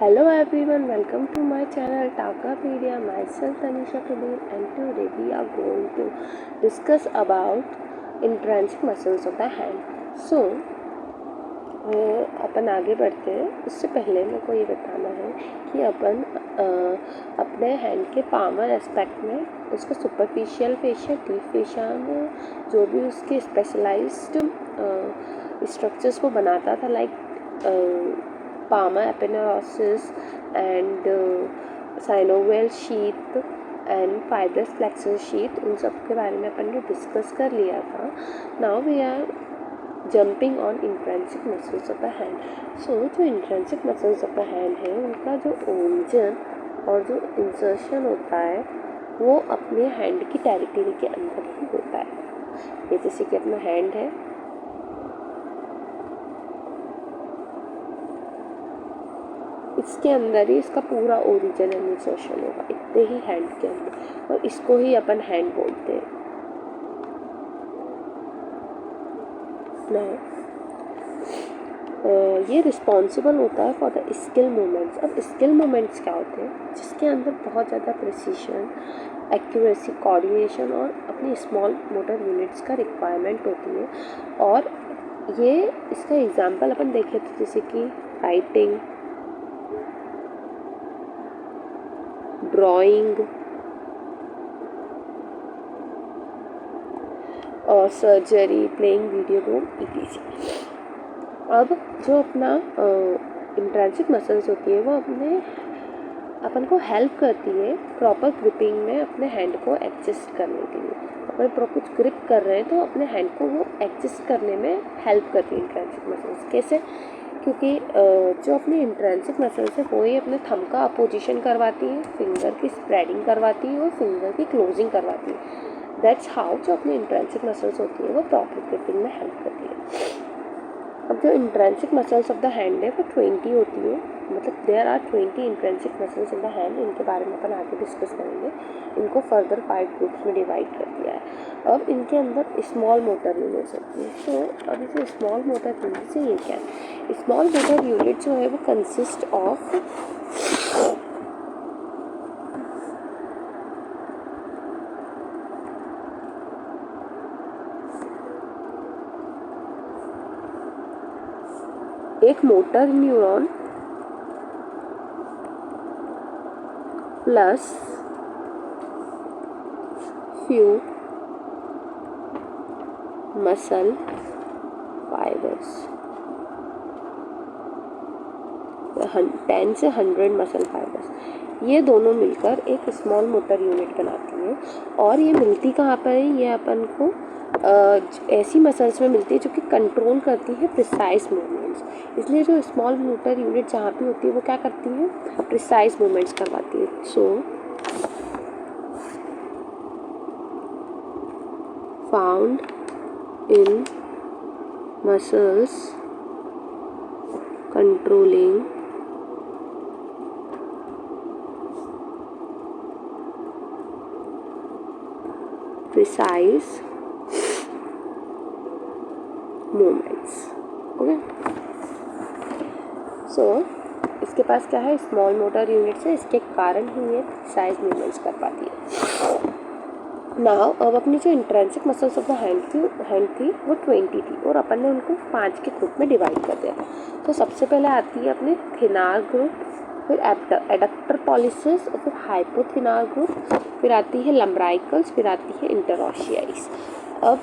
Hello everyone, welcome to my channel Takapedia. Myself Tanisha Kabir, and today we are going to discuss about intrinsic muscles of the hand. So अपन आगे बढ़ते हैं। उससे पहले मेरे को ये बताना है कि अपन अपने हैंड के पामर एस्पेक्ट में उसका सुपरफिशियल फेशिया, डीप फेशिया में जो भी उसके स्पेशलाइज्ड स्ट्रक्चर्स को बनाता था, like palmar aponeurosis and synovial sheath and fibrous flexor sheath, उन सब के बारे में अपन ने डिस्कस कर लिया था. Now we are jumping on intrinsic muscles of the hand. So जो intrinsic muscles of the hand है उनका जो ओरिजिन और जो इंसर्शन होता है वो अपने हैंड की टेरिटरी के अंदर ही होता है. ये जैसे कि अपना हैंड है, इसके अंदर ही इसका पूरा ओरिजिन एंड इंसर्शन होगा, इतने ही हैंड के अंदर, और इसको ही अपन हैंड बोलते हैं. ये रिस्पॉन्सिबल होता है फॉर द स्किल मूवमेंट्स. अब स्किल मूवमेंट्स क्या होते हैं? जिसके अंदर बहुत ज़्यादा प्रिसीशन, एक्यूरेसी, कोऑर्डिनेशन और अपनी स्मॉल मोटर यूनिट्स का रिक्वायरमेंट होती है. और ये इसका एग्जांपल अपन देखें तो जैसे कि राइटिंग, ड्राइंग और surgery, playing video game etc. अब जो अपना इंट्रिंसिक मसल्स होती है वो अपन को हेल्प करती है प्रॉपर ग्रिपिंग में अपने हैंड को एडजस्ट करने के लिए. अपन कुछ ग्रिप कर रहे हैं तो अपने हैंड को वो एडजस्ट करने में हेल्प करती है इंट्रिंसिक मसल्स. कैसे? क्योंकि जो अपनी इंट्रिंसिक मसल्स है वो ही अपने थंब का अपोजिशन करवाती है, फिंगर की स्प्रेडिंग करवाती है और फिंगर की क्लोजिंग करवाती है. दैट्स हाउ जो अपनी इंट्रिंसिक मसल्स होती है वो प्रॉपर ग्रिपिंग में हेल्प करती है. अब जो intrinsic muscles of the hand है वो 20 होती है, मतलब there are 20 intrinsic muscles in the hand. इनके बारे में अपन आगे डिस्कस करेंगे. इनको फर्दर 5 ग्रुप्स में डिवाइड कर दिया है. अब इनके अंदर स्मॉल मोटर यूनिट्स होती है. सो अब इसे स्मॉल मोटर यूनिट से ये क्या है? स्मॉल मोटर यूनिट जो है वो कंसिस्ट ऑफ एक motor neuron plus few muscle fibres, 10 से 100 मसल फाइबर्स. ये दोनों मिलकर एक स्मॉल मोटर यूनिट बनाती है. और ये मिलती कहाँ पर है? ये अपन को ऐसी मसल्स में मिलती है जो कि कंट्रोल करती है प्रिसाइज मूवमेंट्स. इसलिए जो स्मॉल मोटर यूनिट जहाँ पे होती है वो क्या करती है? प्रिसाइज मूवमेंट्स करवाती है. So found in muscles controlling precise movements. Okay, so इसके पास क्या है? स्मॉल मोटर यूनिट्स है, इसके कारण ही ये प्रिसाइज मूवमेंट्स कर पाती है. नाउ अब अपनी जो intrinsic muscles of the hand थी वो 20 थी और अपन ने उनको 5 के ग्रुप में डिवाइड कर दिया. तो सबसे पहले आती है अपने थिनार ग्रुप, फिर एडक्टर पॉलिसिस और फिर हाइपोथिनार ग्रुप, फिर आती है लम्ब्राइकल्स, फिर आती है इंटरऑशियाइस. अब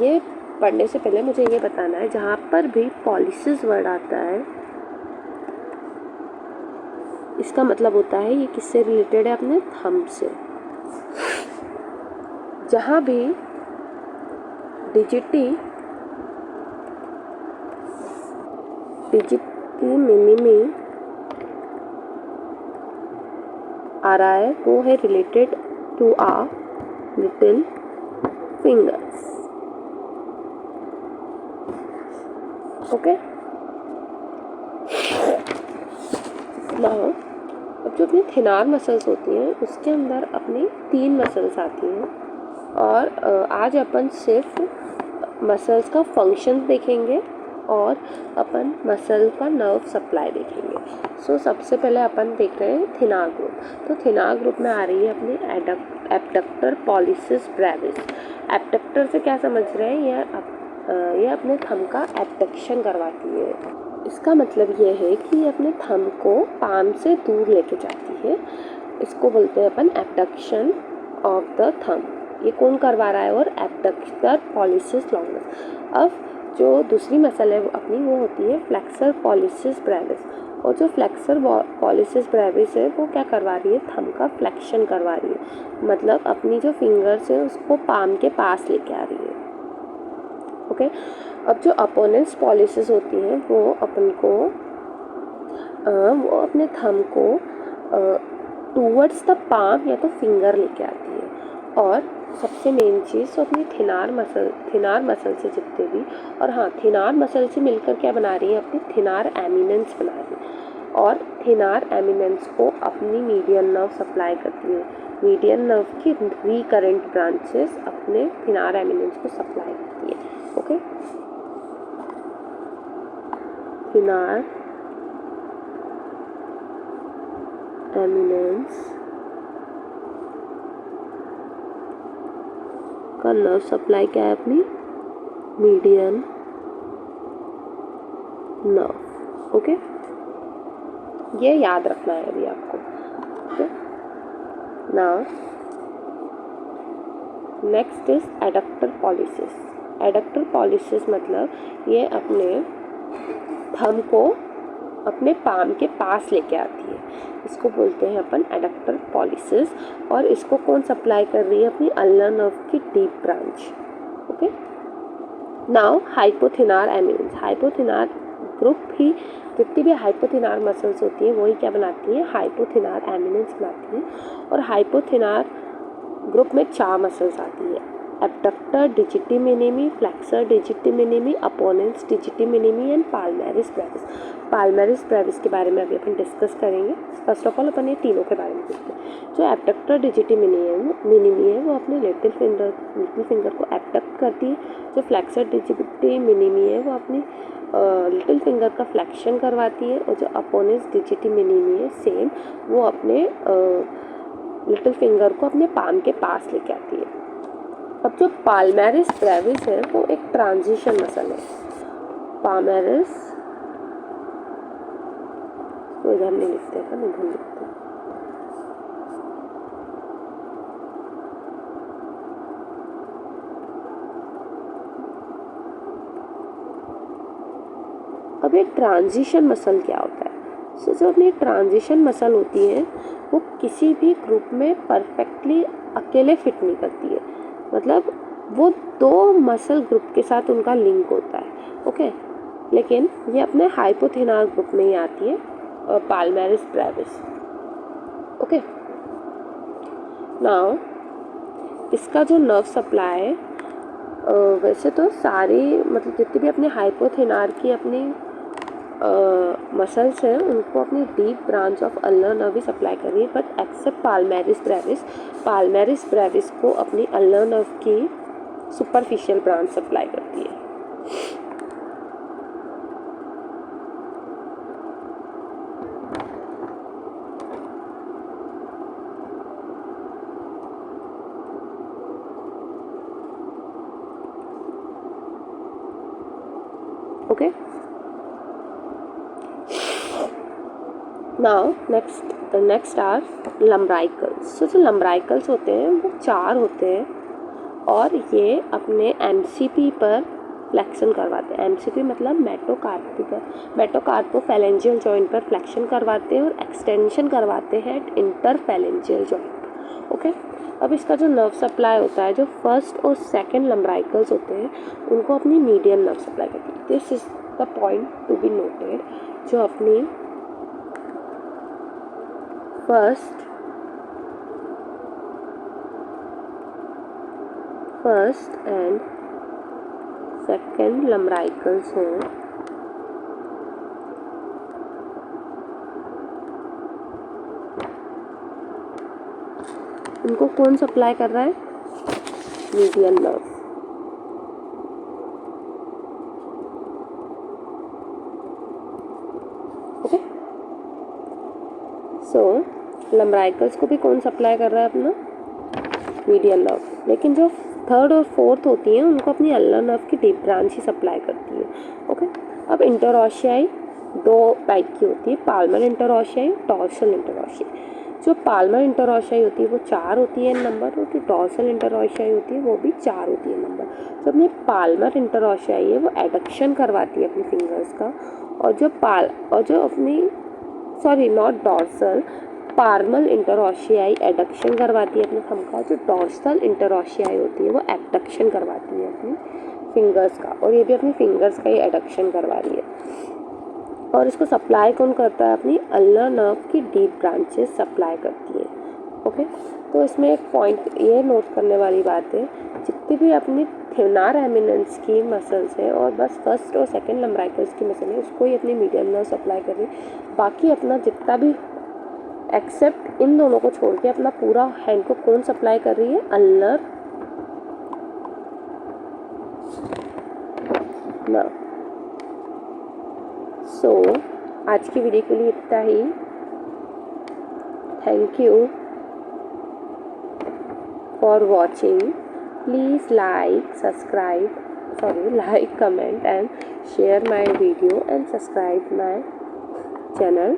ये पढ़ने से पहले मुझे ये बताना है, जहाँ पर भी पॉलिसिस वर्ड आता है इसका मतलब होता है ये किससे रिलेटेड है? अपने थंब से. जहाँ भी डिजिटी मिनिमी आ रहा है वो है related to a little fingers. Okay, now अब जो अपनी थिनार मसल्स होती हैं उसके अंदर अपनी 3 मसल्स आती हैं. और आज अपन सिर्फ मसल्स का फंक्शन देखेंगे और अपन मसल का नर्व सप्लाई देखेंगे। सो सबसे पहले अपन देख रहे हैं थिनार ग्रुप। तो थिनार ग्रुप में आ रही है अपनी एबडक्टर पॉलिसिस ब्रेविस। एबडक्टर से क्या समझ रहे हैं, ये अपने थंब का एबडक्शन करवाती है। इसका मतलब ये है कि ये अपने थंब को पाम से दूर लेके जाती है। इसको बोलते हैं अपन एबडक्शन ऑफ द थंब। ये कौन करवा रहा है? और एबडक्टर पॉलिसिस लॉन्गस। अब जो दूसरी मसल है वो अपनी वो होती है फ्लेक्सर पॉलिसिस ब्रेविस। और जो फ्लेक्सर पॉलिसिस ब्रेविस है वो क्या करवा रही है? थंब का फ्लेक्शन करवा रही है, मतलब अपनी जो फिंगर्स है उसको पाम के पास लेके आ रही है। ओके। अब जो अपोनेंस पॉलिसिस होती है वो अपन को वो अपने थंब को टूवर्ड्स द पाम या तो फिंगर लेके आती है। और सबसे मेन चीज़ तो अपनी थिनार मसल से जितने भी, और हाँ, थिनार मसल से मिलकर क्या बना रही है? अपनी थिनार एमिनेंस बना रही है। और थिनार एमिनेंस को अपनी मीडियन नर्व सप्लाई करती है। मीडियन नर्व की रिकरेंट ब्रांचेस अपने थिनार एमिनेंस को सप्लाई करती है। ओके, थिनार एमिनेंस का नर्व सप्लाई क्या है? अपनी मीडियन नर्व। ओके, ये याद रखना है अभी आपको। Okay, now next is adductor pollicis. Adductor pollicis मतलब ये अपने थंब को अपने पाम के पास लेके आती है। इसको बोलते हैं अपन एडक्टर पॉलिसिस। और इसको कौन सप्लाई कर रही है? अपनी अल्नर नर्व की deep branch. Okay, now hypothenar eminence. Hypothenar group ही जितनी भी हाइपोथिनार मसल्स होती हैं वही क्या बनाती हैं? हाइपोथिनार एमिनेंस बनाती हैं। और हाइपोथिनार ग्रुप में 4 मसल्स आती है: abductor digiti minimi, flexor digiti minimi, opponens digiti minimi and palmaris brevis. Palmaris brevis के बारे में अभी अपन डिस्कस करेंगे। फर्स्ट ऑफ ऑल अपन ये तीनों के बारे में देखते हैं। जो एबडक्टर डिजिटी मिनिमी है वो अपने लिटिल फिंगर को एबडक्ट करती है। जो फ्लेक्सर डिजिटी मिनिमी है वो अपनी लिटिल फिंगर का फ्लेक्शन करवाती है। और जो अपोनेंस डिजिटी मिनिमी है सेम, वो अपने लिटिल फिंगर को अपने पाम के पास लेके आती है। अब जो पाल्मेरिस ब्रेविस है वो एक ट्रांजिशन मसल है। पाल्मेरिस तो इधर नहीं लिखते हैं, इधर लिखते हैं। अब एक ट्रांजिशन मसल क्या होता है? सो जो अपनी ट्रांजिशन मसल होती है वो किसी भी ग्रुप में परफेक्टली अकेले फिट नहीं करती है, मतलब वो 2 मसल ग्रुप के साथ उनका लिंक होता है। ओके, लेकिन ये अपने हाइपोथिनार ग्रुप में ही आती है, पाल्मेरिस ब्रेविस। ओके, नाउ इसका जो नर्व सप्लाई है वैसे तो सारी, मतलब जितनी भी अपने हाइपोथिनार की अपनी मसल्स हैं उनको अपनी deep branch of ulnar nerve ही सप्लाई कर रही है, but except palmaris brevis. Palmaris brevis को अपनी अल्नर नर्व की सुपरफिशियल ब्रांच सप्लाई करती है। Okay, now next are lumbricals. So जो लम्ब्राइकल्स होते हैं वो 4 होते हैं और ये अपने एमसीपी पर फ्लेक्शन करवाते हैं। एमसीपी मतलब मेटोकार्पोफैलेंजियल जॉइंट पर फ्लेक्शन करवाते हैं और एक्सटेंशन करवाते हैं इंटरफैलेंजियल जॉइंट। ओके, अब इसका जो नर्व सप्लाई होता है, जो फर्स्ट और सेकंड लम्ब्राइकल्स होते हैं उनको अपनी मीडियन नर्व सप्लाई करती है। This is the point to be noted. जो अपनी फर्स्ट एंड सेकंड लम्ब्राइकल्स हैं उनको कौन सप्लाई कर रहा है? Median nerve. ओके। सो लम्ब्राइकल्स को भी कौन सप्लाई कर रहा है? अपना मीडियल नर्व। लेकिन जो थर्ड और फोर्थ होती हैं उनको अपनी अल्नर नर्व की डीप ब्रांच ही सप्लाई करती है। ओके। अब इंटरऑशियाई दो टाइप की होती है, पाल्मर इंटरऑशियाई, डॉर्सल इंटरऑशियाई। जो पाल्मर इंटरऑशियाई होती है वो 4 होती है नंबर, और जो डॉर्सल इंटरऑशियाई होती है वो भी 4 होती है नंबर। जो अपनी पाल्मर इंटरऑशियाई है वो एडक्शन करवाती है अपनी फिंगर्स का, और जो अपनी sorry not dorsal, palmar interossei adduction करवाती है अपने थंब का, जो डॉर्सल इंटरऑशियाई होती है वो एबडक्शन करवाती है अपनी फिंगर्स का, और ये भी अपनी फिंगर्स का ही एडक्शन करवा रही है। और इसको सप्लाई कौन करता है? अपनी अल्नर नर्व की डीप ब्रांचेस सप्लाई करती है। ओके। तो इसमें एक पॉइंट ये नोट करने वाली बात है, जितनी भी अपनी थिनार एमिनेंस की मसल्स हैं और बस फर्स्ट और सेकंड लम्ब्राइकल्स की मसल है उसको ही अपनी मीडियल नर्व सप्लाई कर रही है। बाकी अपना जितना भी एक्सेप्ट इन दोनों को छोड़ के अपना पूरा हैंड को कौन सप्लाई कर रही है? Ulnar nerve. सो आज की वीडियो के लिए इतना ही। Thank you for watching. Please like, comment and share my video and subscribe my channel.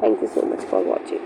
Thank you so much for watching.